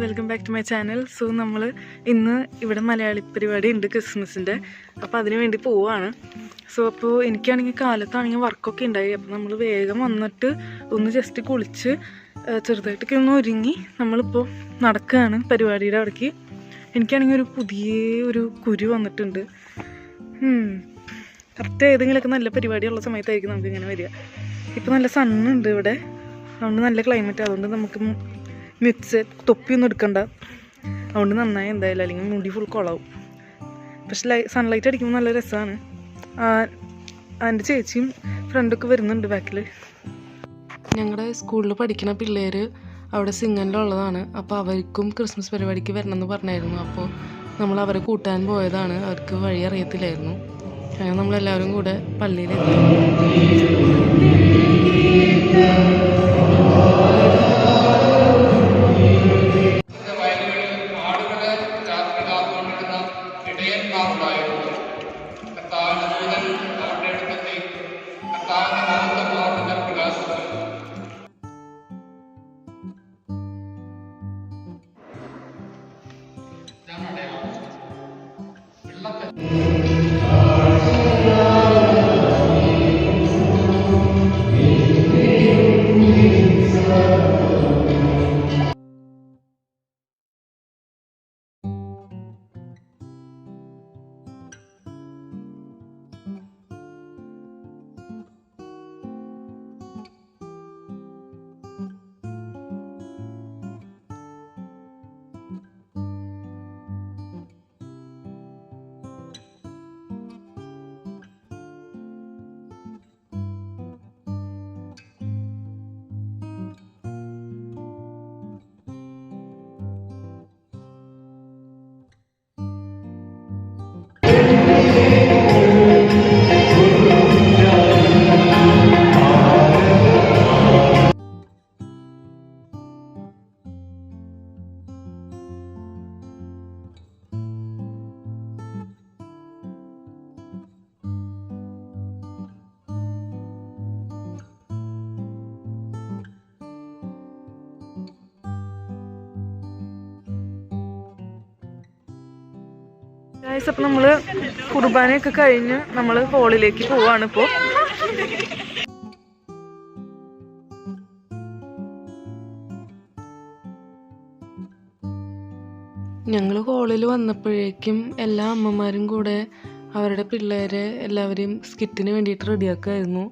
Welcome back to my channel. So നമ്മൾ ഇന്ന് ഇവിടെ മലയാളി പരിപാടി ഉണ്ട് ക്രിസ്മസിൻ്റെ. അപ്പോൾ അതിന് വേണ്ടി പോവുകയാണ്. സോ അപ്പോൾ എനിക്കാണെങ്കിൽ കാലത്താണെങ്കിൽ വർക്കൊക്കെ ഉണ്ടായി. അപ്പോൾ നമ്മൾ വേഗം വന്നിട്ട് ഒന്ന് ജസ്റ്റ് കുളിച്ച് ചെറുതായിട്ടൊക്കെ ഒന്ന് ഒരുങ്ങി നമ്മളിപ്പോൾ നടക്കുകയാണ് പരിപാടിയുടെ അവിടേക്ക്. എനിക്കാണെങ്കിൽ ഒരു പുതിയ കുരു വന്നിട്ടുണ്ട്. കറക്റ്റ് ഏതെങ്കിലുമൊക്കെ നല്ല പരിപാടിയുള്ള സമയത്തായിരിക്കും നമുക്കിങ്ങനെ വരിക. ഇപ്പോൾ നല്ല സണ്ണുണ്ട് ഇവിടെ, അതുകൊണ്ട് നല്ല ക്ലൈമറ്റ്. അതുകൊണ്ട് നമുക്ക് മിക്സ് തൊപ്പിയൊന്നും എടുക്കണ്ട, അതുകൊണ്ട് നന്നായി എന്തായാലും, അല്ലെങ്കിൽ മുടി ഫുൾ കുളവും. പക്ഷെ സൺലൈറ്റ് അടിക്കുമ്പോൾ നല്ല രസമാണ്. എൻ്റെ ചേച്ചിയും ഫ്രണ്ടൊക്കെ വരുന്നുണ്ട് ബാക്കിൽ. ഞങ്ങളുടെ സ്കൂളിൽ പഠിക്കുന്ന പിള്ളേർ അവിടെ സിംഗനിലുള്ളതാണ്. അപ്പോൾ അവർക്കും ക്രിസ്മസ് പരിപാടിക്ക് വരണമെന്ന് പറഞ്ഞായിരുന്നു. അപ്പോൾ നമ്മൾ അവരെ കൂട്ടാൻ പോയതാണ്. അവർക്ക് വഴി അറിയത്തില്ലായിരുന്നു. അങ്ങനെ നമ്മളെല്ലാവരും കൂടെ പള്ളിയിലെത്തി. അപ്പം നമ്മൾ കുർബാനയൊക്കെ കഴിഞ്ഞ് നമ്മൾ ഹോളിലേക്ക് പോവാണ്. ഇപ്പോൾ ഞങ്ങൾ ഹോളിൽ വന്നപ്പോഴേക്കും എല്ലാ അമ്മമാരും കൂടെ അവരുടെ പിള്ളേരെ എല്ലാവരെയും സ്കിറ്റിന് വേണ്ടിയിട്ട് റെഡിയാക്കുമായിരുന്നു.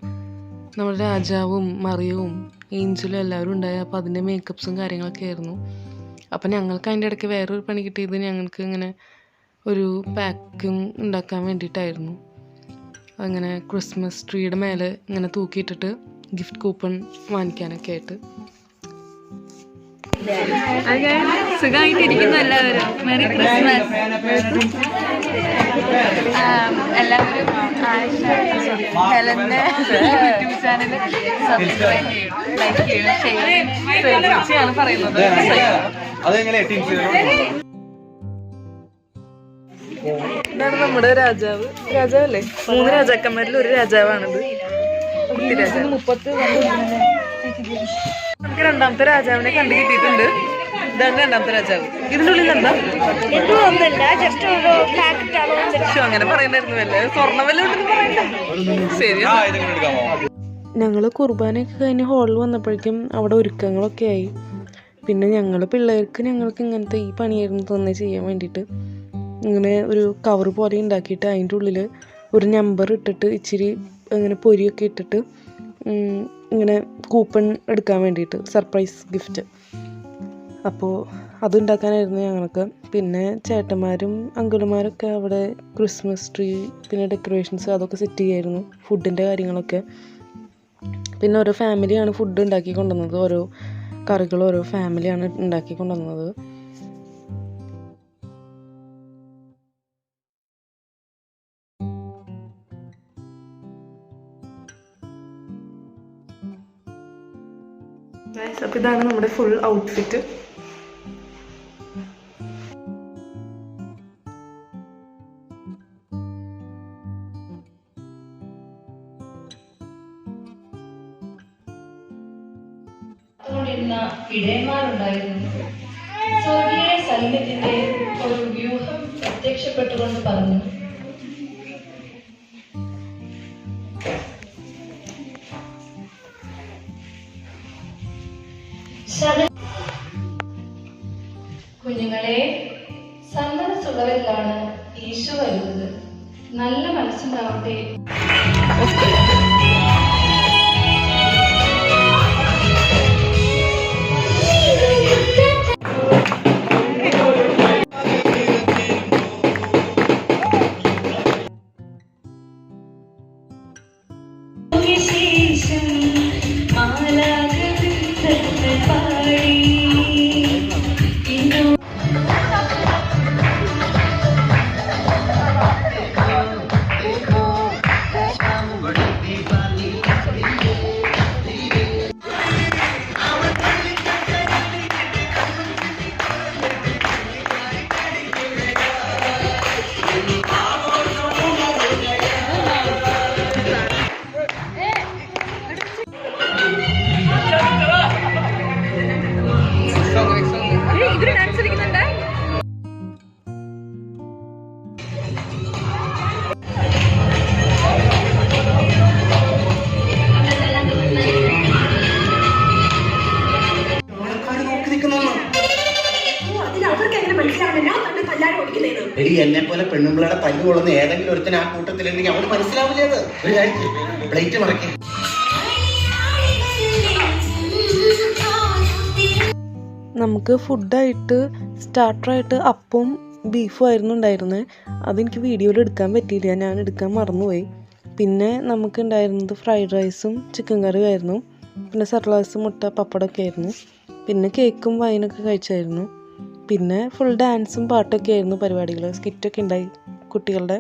നമ്മുടെ രാജാവും മറിയവും ഏഞ്ചലും എല്ലാവരും ഉണ്ടായി. അപ്പോൾ അതിൻ്റെ മേക്കപ്സും കാര്യങ്ങളൊക്കെ ആയിരുന്നു. അപ്പം ഞങ്ങൾക്ക് അതിൻ്റെ ഇടയ്ക്ക് വേറൊരു പണി കിട്ടിയത് ഞങ്ങൾക്ക് ഇങ്ങനെ ഒരു പാക്കിങ് ഉണ്ടാക്കാൻ വേണ്ടിയിട്ടായിരുന്നു. അങ്ങനെ ക്രിസ്മസ് ട്രീയുടെ മേലെ ഇങ്ങനെ തൂക്കിയിട്ടിട്ട് ഗിഫ്റ്റ് കൂപ്പൺ വാങ്ങിക്കാനൊക്കെ ആയിട്ട്. സുഖമായിട്ടിരിക്കുന്നു എല്ലാവരും. Merry Christmas. എല്ലാവരും ഹെലന്റെ യൂട്യൂബ് ചാനൽ സബ്സ്ക്രൈബ് ചെയ്യണം, ലൈക്ക് ചെയ്യണം, ഷെയർ ചെയ്യണം പറയുന്നത്. ഇതാണ് നമ്മുടെ രാജാവല്ലേ. 3 രാജാക്കന്മാരിൽ ഒരു രാജാവാണിത്. നമുക്ക് രണ്ടാമത്തെ രാജാവിനെ കണ്ടു കിട്ടിയിട്ടുണ്ട്. ഇതാണ് രണ്ടാമത്തെ രാജാവ്. ഇതിൻ്റെ ഉള്ളിൽ എന്താ അങ്ങനെ പറയണ്ടായിരുന്നു. വല്ല സ്വർണ്ണ വല്ല ഉണ്ടെന്ന് പറയണ്ട. ശരി, ഞങ്ങൾ കുർബാനയൊക്കെ കഴിഞ്ഞ് ഹോളിൽ വന്നപ്പോഴേക്കും അവിടെ ഒരുക്കങ്ങളൊക്കെ ആയി. പിന്നെ ഞങ്ങൾക്ക് ഇങ്ങനത്തെ ഈ പണിയായിരുന്നു തന്നെ ചെയ്യാൻ വേണ്ടിയിട്ട്. ഇങ്ങനെ ഒരു കവർ പോലെ ഉണ്ടാക്കിയിട്ട് അതിൻ്റെ ഉള്ളിൽ ഒരു നമ്പർ ഇട്ടിട്ട് ഇച്ചിരി ഇങ്ങനെ പൊരിയൊക്കെ ഇട്ടിട്ട് ഇങ്ങനെ കൂപ്പൺ എടുക്കാൻ വേണ്ടിയിട്ട് സർപ്രൈസ് ഗിഫ്റ്റ്. അപ്പോൾ അതുണ്ടാക്കാനായിരുന്നു ഞങ്ങൾക്ക്. പിന്നെ ചേട്ടന്മാരും അങ്കിളുമാരൊക്കെ അവിടെ ക്രിസ്മസ് ട്രീ പിന്നെ ഡെക്കറേഷൻസ് അതൊക്കെ സെറ്റ് ചെയ്യായിരുന്നു, ഫുഡിൻ്റെ കാര്യങ്ങളൊക്കെ. പിന്നെ ഓരോ ഫാമിലിയാണ് ഫുഡ് ഉണ്ടാക്കി കൊണ്ടുവന്നത്. ഓരോ കറികൾ ഓരോ ഫാമിലിയാണ് ഉണ്ടാക്കി കൊണ്ടുവന്നത്. അപ്പോൾ ഇതാണ് നമ്മുടെ ഫുൾ ഔട്ട്ഫിറ്റ്. ഇടയന്മാരുണ്ടായിരുന്നു. സ്വർഗീയ സൈന്യത്തിന്റെ ഒരു വ്യൂഹം പ്രത്യക്ഷപ്പെട്ടുകൊണ്ട് പറഞ്ഞു, കുഞ്ഞുങ്ങളെ, സന്മനസ്സുള്ളവരിലാണ് ഈശോ വരുന്നത്. നല്ല മനസ്സുണ്ടാവട്ടെ. എടി, എന്നെ പോലെ പെണ്ണുമ്പിളയുടെ തല്ലു കൊള്ളുന്ന ഏതെങ്കിലും ഒരുത്തിന് ആ കൂട്ടത്തിലുണ്ടെങ്കിൽ അവന് മനസ്സിലാവില്ലേ? അത് ഒരു കാര്യം, പ്ലേറ്റ് മറക്കേ. നമുക്ക് ഫുഡായിട്ട് സ്റ്റാർട്ടറായിട്ട് അപ്പവും ബീഫും ആയിരുന്നു ഉണ്ടായിരുന്നത്. അതെനിക്ക് വീഡിയോയിൽ എടുക്കാൻ പറ്റിയില്ല, ഞാൻ എടുക്കാൻ മറന്നുപോയി. പിന്നെ നമുക്ക് ഉണ്ടായിരുന്നത് ഫ്രൈഡ് റൈസും ചിക്കൻ കറിയും ആയിരുന്നു. പിന്നെ സർലാസ്, മുട്ട, പപ്പടമൊക്കെ ആയിരുന്നു. പിന്നെ കേക്കും വൈനൊക്കെ കഴിച്ചായിരുന്നു. പിന്നെ ഫുൾ ഡാൻസും പാട്ടൊക്കെ ആയിരുന്നു പരിപാടികൾ. സ്കിറ്റൊക്കെ ഉണ്ടായി കുട്ടികളുടെ.